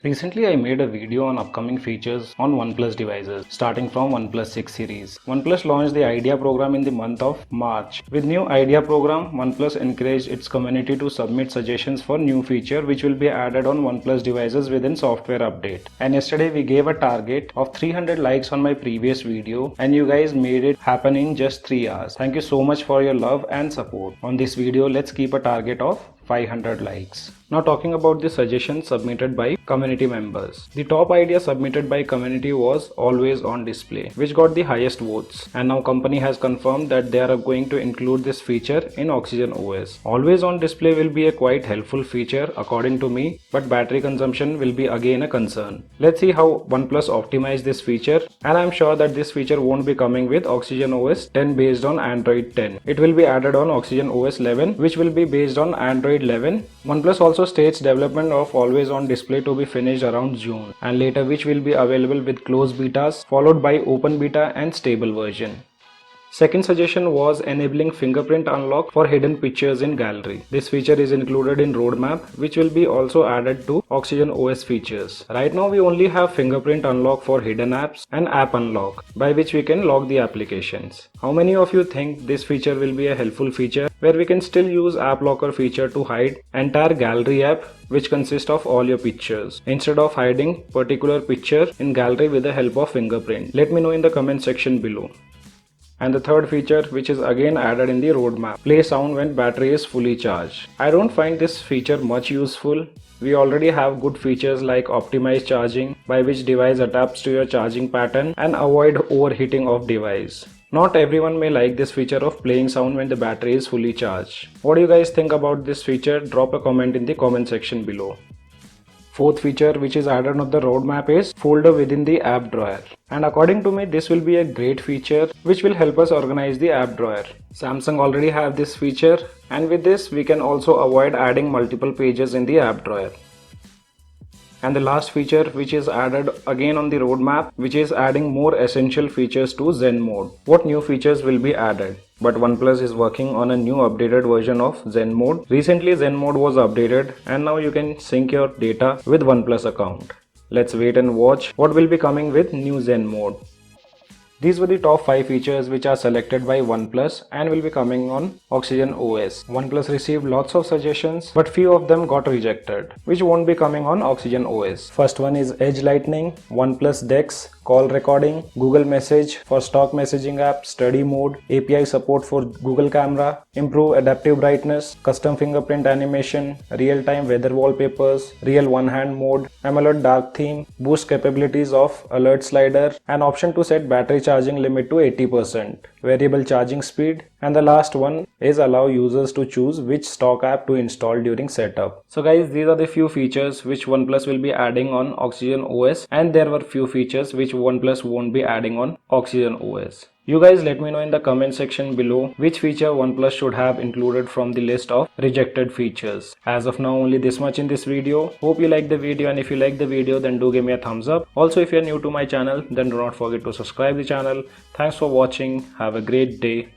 Recently, I made a video on upcoming features on Oneplus devices, starting from Oneplus 6 series. Oneplus launched the Idea program in the month of March. With new Idea program, Oneplus encouraged its community to submit suggestions for new feature which will be added on Oneplus devices within software update. And yesterday we gave a target of 300 likes on my previous video and you guys made it happen in just 3 hours. Thank you so much for your love and support. On this video, let's keep a target of 500 likes. Now talking about the suggestions submitted by community members. The top idea submitted by community was always on display, which got the highest votes. And now company has confirmed that they are going to include this feature in OxygenOS. Always on display will be a quite helpful feature according to me, but battery consumption will be again a concern. Let's see how OnePlus optimized this feature, and I'm sure that this feature won't be coming with OxygenOS 10 based on Android 10. It will be added on OxygenOS 11, which will be based on Android 11. OnePlus also states development of always on display to be finished around June, and later which will be available with closed betas followed by open beta and stable version. Second suggestion was enabling fingerprint unlock for hidden pictures in gallery. This feature is included in roadmap, which will be also added to OxygenOS features. Right now we only have fingerprint unlock for hidden apps and app unlock, by which we can lock the applications. How many of you think this feature will be a helpful feature where we can still use app locker feature to hide entire gallery app which consists of all your pictures instead of hiding particular picture in gallery with the help of fingerprint? Let me know in the comment section below. And the third feature, which is again added in the roadmap, play sound when battery is fully charged. I don't find this feature much useful. We already have good features like optimized charging, by which device adapts to your charging pattern and avoid overheating of device. Not everyone may like this feature of playing sound when the battery is fully charged. What do you guys think about this feature? Drop a comment in the comment section below. Fourth feature which is added on the roadmap is folder within the app drawer. And according to me, this will be a great feature which will help us organize the app drawer. Samsung already have this feature, and with this we can also avoid adding multiple pages in the app drawer. And the last feature which is added again on the roadmap, which is adding more essential features to Zen mode. What new features will be added? But OnePlus is working on a new updated version of Zen mode. Recently Zen mode was updated and now you can sync your data with OnePlus account. Let's wait and watch what will be coming with new Zen mode. These were the top 5 features which are selected by OnePlus and will be coming on OxygenOS. OnePlus received lots of suggestions, but few of them got rejected, which won't be coming on OxygenOS. First one is Edge Lightning, OnePlus Dex, call recording, Google Message for stock messaging app, study mode, API support for Google Camera, improve adaptive brightness, custom fingerprint animation, real-time weather wallpapers, real one-hand mode, AMOLED dark theme, boost capabilities of alert slider, an option to set battery charging limit to 80%, variable charging speed, and the last one is allow users to choose which stock app to install during setup. So guys, these are the few features which OnePlus will be adding on OxygenOS, and there were few features which OnePlus won't be adding on OxygenOS. You guys let me know in the comment section below which feature OnePlus should have included from the list of rejected features. As of now, only this much in this video. Hope you like the video, and if you like the video then do give me a thumbs up. Also, if you are new to my channel then do not forget to subscribe the channel. Thanks for watching. Have a great day.